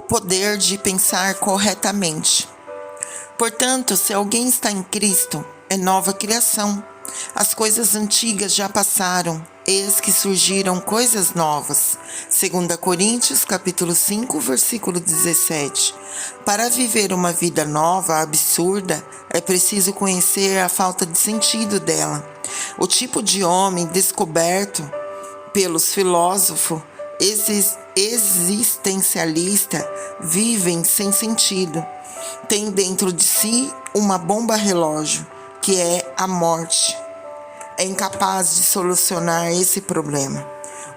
poder de pensar corretamente. Portanto, se alguém está em Cristo, é nova criação. As coisas antigas já passaram, eis que surgiram coisas novas. 2 Coríntios, capítulo 5, versículo 17. Para viver uma vida nova, absurda, é preciso conhecer a falta de sentido dela. O tipo de homem descoberto pelos filósofos existencialistas vivem sem sentido. Tem dentro de si uma bomba relógio, que é a morte. É incapaz de solucionar esse problema.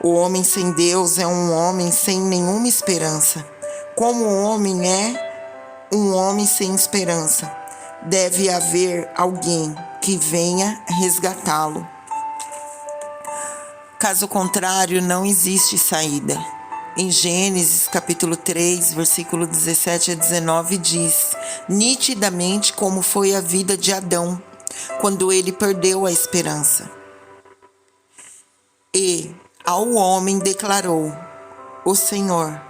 O homem sem Deus é um homem sem nenhuma esperança. Como o homem é um homem sem esperança, deve haver alguém que venha resgatá-lo. Caso contrário, não existe saída. Em Gênesis, capítulo 3, versículo 17 a 19, diz nitidamente como foi a vida de Adão, quando ele perdeu a esperança. E ao homem declarou o Senhor: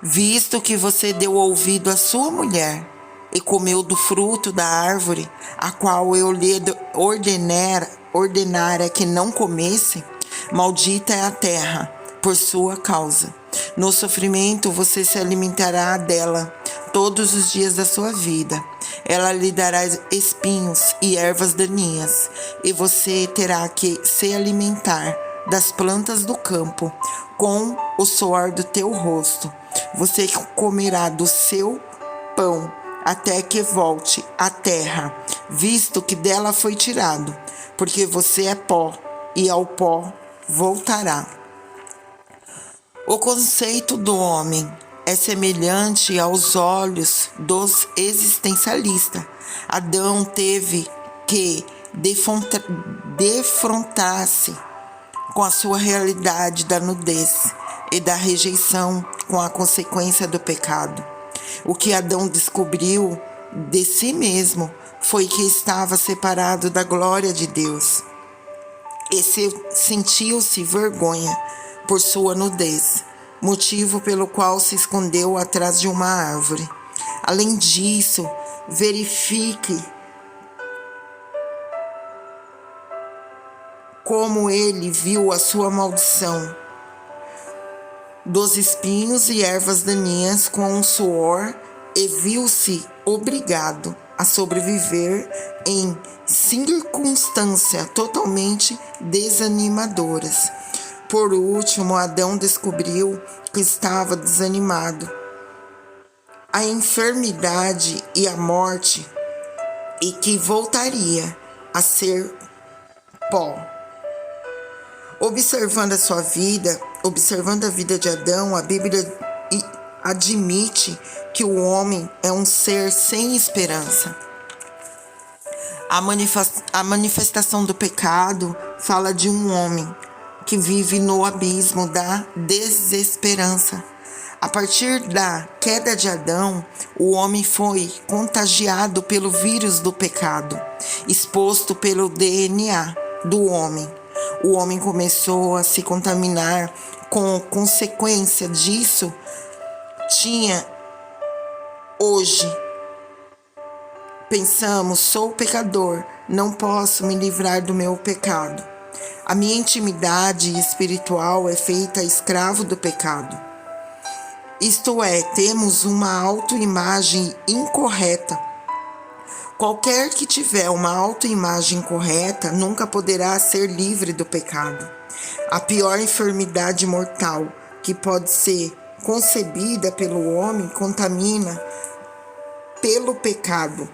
visto que você deu ouvido à sua mulher e comeu do fruto da árvore, a qual eu lhe ordenara que não comesse, maldita é a terra por sua causa. No sofrimento você se alimentará dela todos os dias da sua vida. Ela lhe dará espinhos e ervas daninhas, e você terá que se alimentar das plantas do campo com o suor do teu rosto. Você comerá do seu pão até que volte à terra, visto que dela foi tirado, porque você é pó, e ao pó voltará. O conceito do homem é semelhante aos olhos dos existencialistas. Adão teve que defrontar-se com a sua realidade da nudez e da rejeição com a consequência do pecado. O que Adão descobriu de si mesmo foi que estava separado da glória de Deus e sentiu-se vergonha por sua nudez, motivo pelo qual se escondeu atrás de uma árvore. Além disso, verifique como ele viu a sua maldição dos espinhos e ervas daninhas com o suor e viu-se obrigado a sobreviver em circunstâncias totalmente desanimadoras. Por último, Adão descobriu que estava desanimado. A enfermidade e a morte, e que voltaria a ser pó. Observando a vida de Adão, a Bíblia admite que o homem é um ser sem esperança. A manifestação do pecado fala de um homem que vive no abismo da desesperança. A partir da queda de Adão, o homem foi contagiado pelo vírus do pecado, exposto pelo DNA do homem. O homem começou a se contaminar. Com consequência disso, hoje pensamos: sou pecador, não posso me livrar do meu pecado. A minha intimidade espiritual é feita escravo do pecado. Isto é, temos uma autoimagem incorreta. Qualquer que tiver uma autoimagem correta nunca poderá ser livre do pecado. A pior enfermidade mortal que pode ser concebida pelo homem, contamina pelo pecado,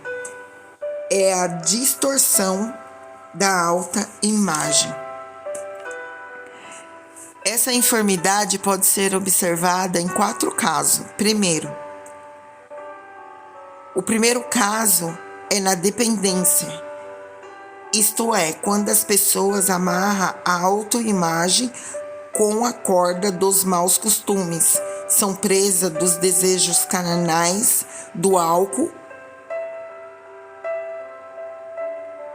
é a distorção da alta imagem. Essa enfermidade pode ser observada em 4 casos. O primeiro caso é na dependência. Isto é, quando as pessoas amarram a autoimagem com a corda dos maus costumes, são presas dos desejos carnais, do álcool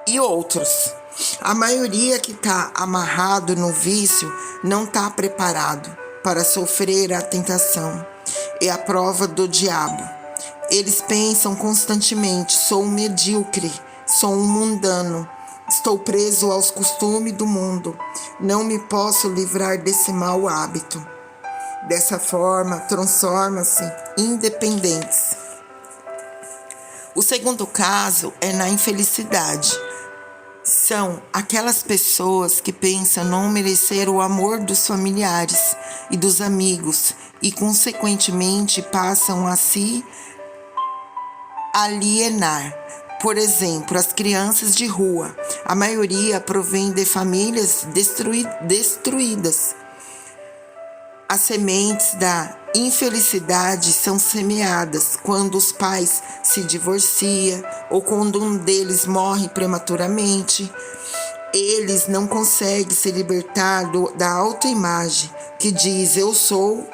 e outros. A maioria que está amarrado no vício não está preparado para sofrer a tentação. é a prova do diabo. Eles pensam constantemente: sou um medíocre, sou um mundano, estou preso aos costumes do mundo, não me posso livrar desse mau hábito. Dessa forma, transformam-se independentes. O segundo caso é na infelicidade. São aquelas pessoas que pensam não merecer o amor dos familiares e dos amigos e, consequentemente, passam a se alienar. Por exemplo, as crianças de rua. A maioria provém de famílias destruídas. As sementes da infelicidade são semeadas quando os pais se divorciam ou quando um deles morre prematuramente. Eles não conseguem se libertar da autoimagem que diz: eu sou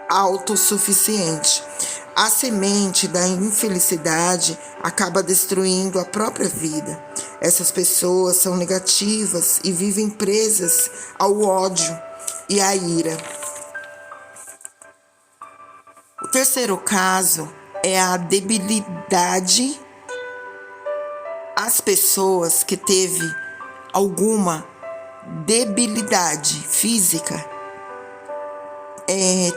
autossuficiente. A semente da infelicidade acaba destruindo a própria vida. Essas pessoas são negativas e vivem presas ao ódio e à ira. O terceiro caso é a debilidade. As pessoas que teve alguma debilidade física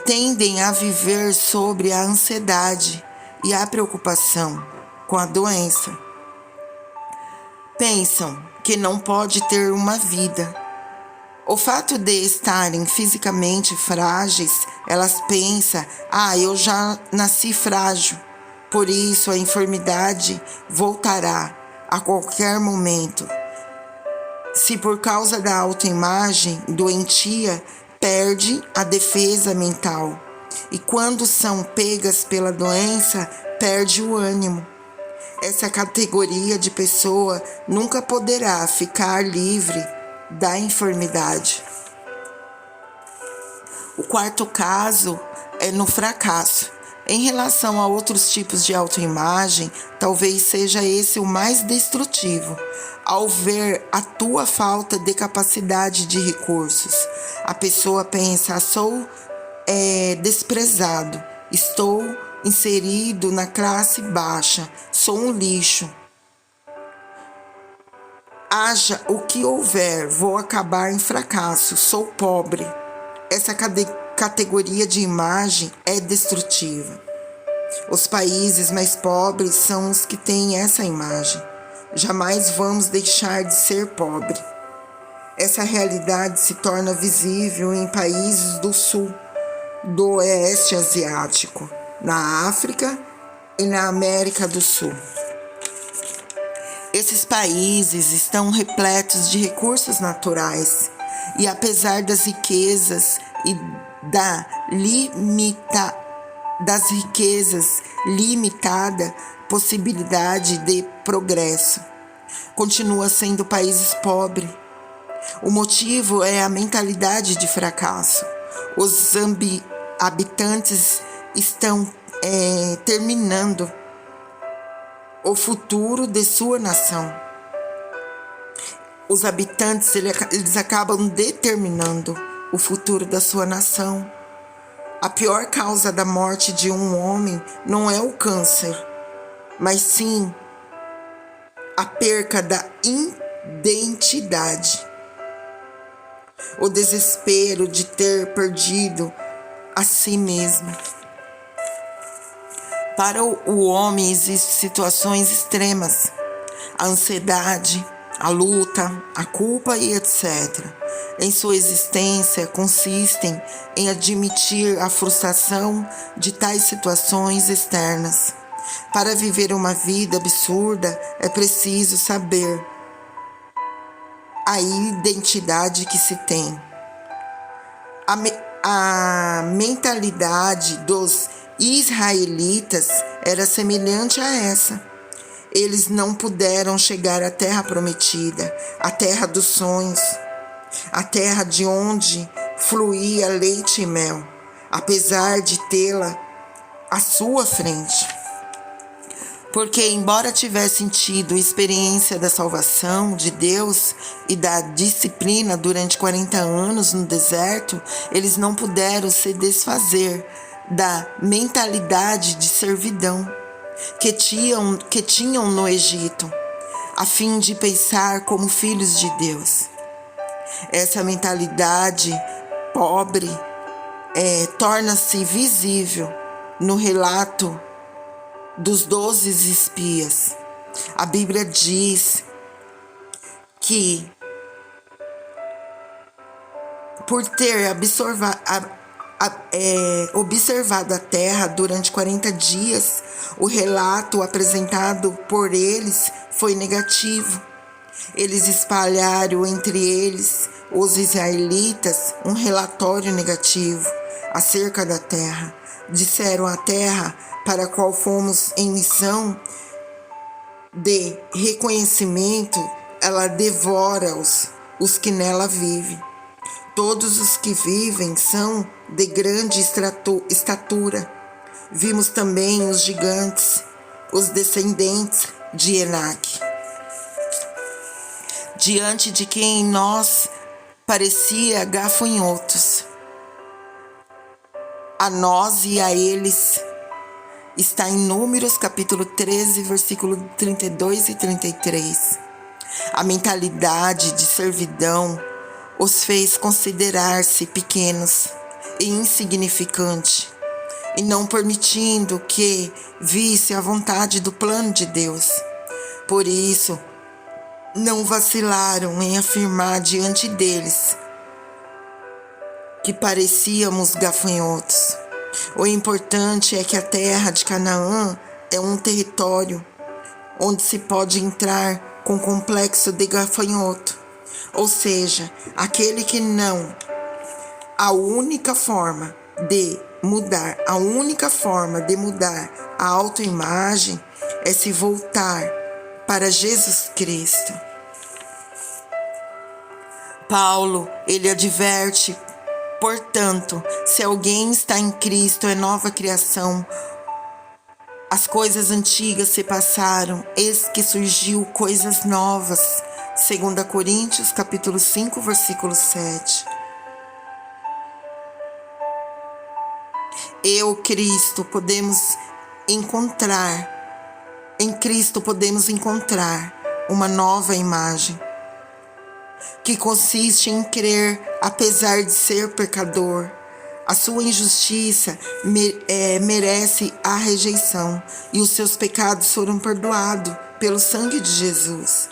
tendem a viver sobre a ansiedade e a preocupação com a doença. Pensam que não pode ter uma vida. O fato de estarem fisicamente frágeis, elas pensam: eu já nasci frágil, por isso a enfermidade voltará a qualquer momento. Se por causa da autoimagem doentia, perde a defesa mental e quando são pegas pela doença, perde o ânimo. Essa categoria de pessoa nunca poderá ficar livre da enfermidade. O quarto caso é no fracasso. Em relação a outros tipos de autoimagem, talvez seja esse o mais destrutivo. Ao ver a tua falta de capacidade de recursos, a pessoa pensa: sou desprezado, estou inserido na classe baixa, sou um lixo. Haja o que houver, vou acabar em fracasso, sou pobre. Essa categoria de imagem é destrutiva. Os países mais pobres são os que têm essa imagem. Jamais vamos deixar de ser pobre. Essa realidade se torna visível em países do sul, do oeste asiático, na África e na América do Sul. Esses países estão repletos de recursos naturais e, apesar das riquezas e das riquezas limitada possibilidade de progresso, continua sendo países pobres. O motivo é a mentalidade de fracasso. Os habitantes estão terminando o futuro de sua nação. Os habitantes eles acabam determinando o futuro da sua nação. A pior causa da morte de um homem não é o câncer, mas sim a perca da identidade. O desespero de ter perdido a si mesmo. Para o homem existem situações extremas, a ansiedade, a luta, a culpa e etc. Em sua existência consistem em admitir a frustração de tais situações externas. Para viver uma vida absurda é preciso saber a identidade que se tem. A mentalidade dos israelitas era semelhante a essa. Eles não puderam chegar à terra prometida, a terra dos sonhos, a terra de onde fluía leite e mel, apesar de tê-la à sua frente. Porque, embora tivessem tido experiência da salvação de Deus e da disciplina durante 40 anos no deserto, eles não puderam se desfazer da mentalidade de servidão que tinham no Egito, a fim de pensar como filhos de Deus. Essa mentalidade pobre torna-se visível no relato dos 12 espias. A Bíblia diz que, por ter observado a terra durante 40 dias, o relato apresentado por eles foi negativo. Eles espalharam entre eles, os israelitas, um relatório negativo acerca da terra. Disseram a terra para a qual fomos em missão de reconhecimento, ela devora os que nela vivem. Todos os que vivem são de grande estatura. Vimos também os gigantes, os descendentes de Enaque, diante de quem nós parecia gafanhotos. A nós e a eles, está em Números capítulo 13, versículo 32 e 33. A mentalidade de servidão os fez considerar-se pequenos e insignificantes, e não permitindo que visse a vontade do plano de Deus. Por isso, não vacilaram em afirmar diante deles que parecíamos gafanhotos. O importante é que a terra de Canaã é um território onde se pode entrar com complexo de gafanhoto, ou seja, aquele que não. A única forma de mudar a autoimagem é se voltar para Jesus Cristo. Paulo, ele adverte: portanto, se alguém está em Cristo, é nova criação. As coisas antigas se passaram, eis que surgiu coisas novas. 2 Coríntios, capítulo 5, versículo 7. Em Cristo podemos encontrar uma nova imagem, que consiste em crer, apesar de ser pecador, a sua injustiça merece a rejeição e os seus pecados foram perdoados pelo sangue de Jesus.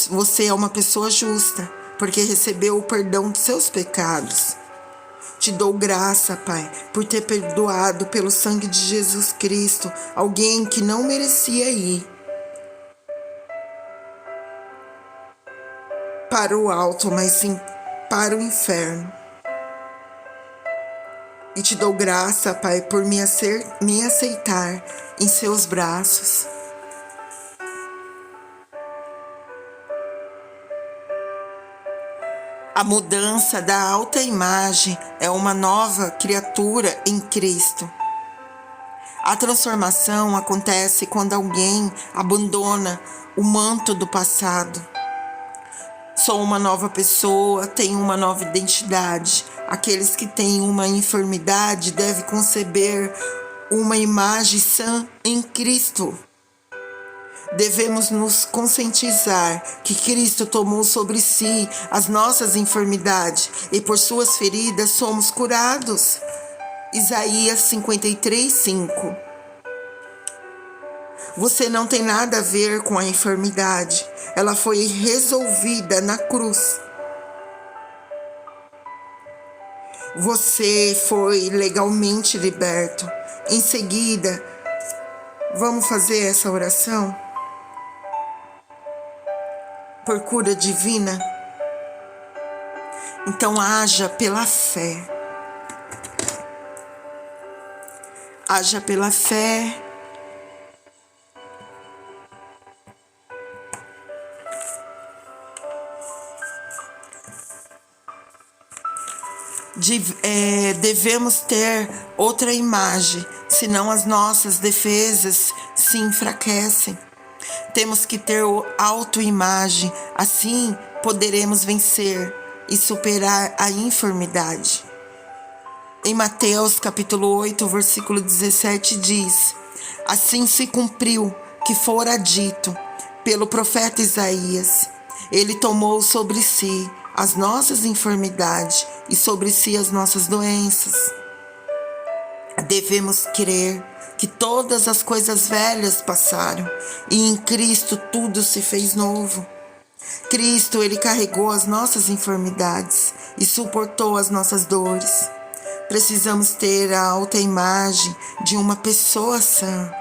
Você é uma pessoa justa, porque recebeu o perdão dos seus pecados. Te dou graça, Pai, por ter perdoado pelo sangue de Jesus Cristo alguém que não merecia ir para o alto, mas sim para o inferno. E te dou graça, Pai, por me aceitar em seus braços. A mudança da alta imagem é uma nova criatura em Cristo. A transformação acontece quando alguém abandona o manto do passado. Sou uma nova pessoa, tenho uma nova identidade. Aqueles que têm uma enfermidade devem conceber uma imagem sã em Cristo. Devemos nos conscientizar que Cristo tomou sobre si as nossas enfermidades e por suas feridas somos curados. Isaías 53, 5. Você não tem nada a ver com a enfermidade. Ela foi resolvida na cruz. Você foi legalmente liberto. Em seguida, vamos fazer essa oração por cura divina. Então haja pela fé. Haja pela fé. Devemos ter outra imagem, senão as nossas defesas se enfraquecem. Temos que ter autoimagem, assim poderemos vencer e superar a enfermidade. Em Mateus capítulo 8, versículo 17 diz: assim se cumpriu que fora dito pelo profeta Isaías. Ele tomou sobre si as nossas enfermidades e sobre si as nossas doenças. Devemos crer que todas as coisas velhas passaram e em Cristo tudo se fez novo. Cristo, ele carregou as nossas enfermidades e suportou as nossas dores. Precisamos ter a autoimagem de uma pessoa sã.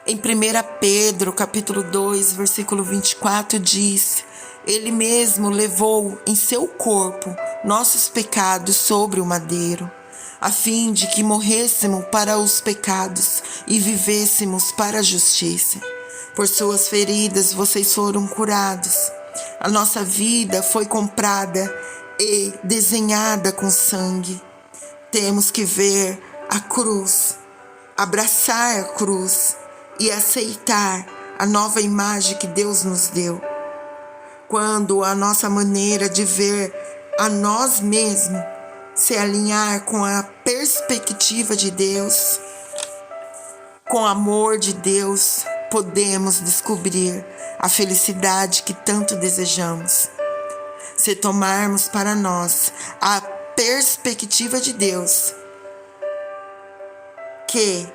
Em 1 Pedro, capítulo 2, versículo 24, diz: ele mesmo levou em seu corpo nossos pecados sobre o madeiro, a fim de que morrêssemos para os pecados e vivêssemos para a justiça. Por suas feridas vocês foram curados. A nossa vida foi comprada e desenhada com sangue. Temos que ver a cruz, abraçar a cruz e aceitar a nova imagem que Deus nos deu. Quando a nossa maneira de ver a nós mesmos se alinhar com a perspectiva de Deus, com o amor de Deus, podemos descobrir a felicidade que tanto desejamos. Se tomarmos para nós a perspectiva de Deus, que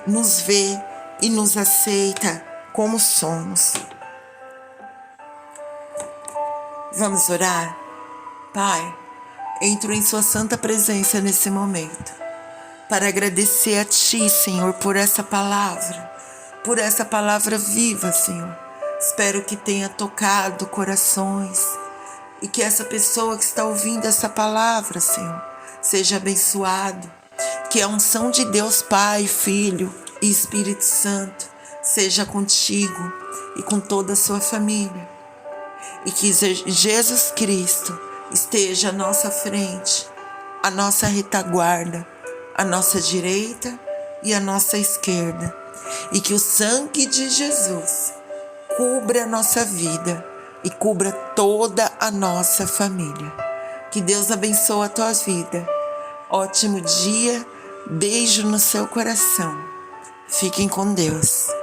nos vê e nos aceita como somos. Vamos orar? Pai, entro em sua santa presença nesse momento, para agradecer a Ti, Senhor, por essa palavra viva, Senhor. Espero que tenha tocado corações e que essa pessoa que está ouvindo essa palavra, Senhor, seja abençoado. Que a unção de Deus Pai, Filho e Espírito Santo seja contigo e com toda a sua família. E que Jesus Cristo esteja à nossa frente, à nossa retaguarda, à nossa direita e à nossa esquerda. E que o sangue de Jesus cubra a nossa vida e cubra toda a nossa família. Que Deus abençoe a tua vida. Ótimo dia. Beijo no seu coração. Fiquem com Deus.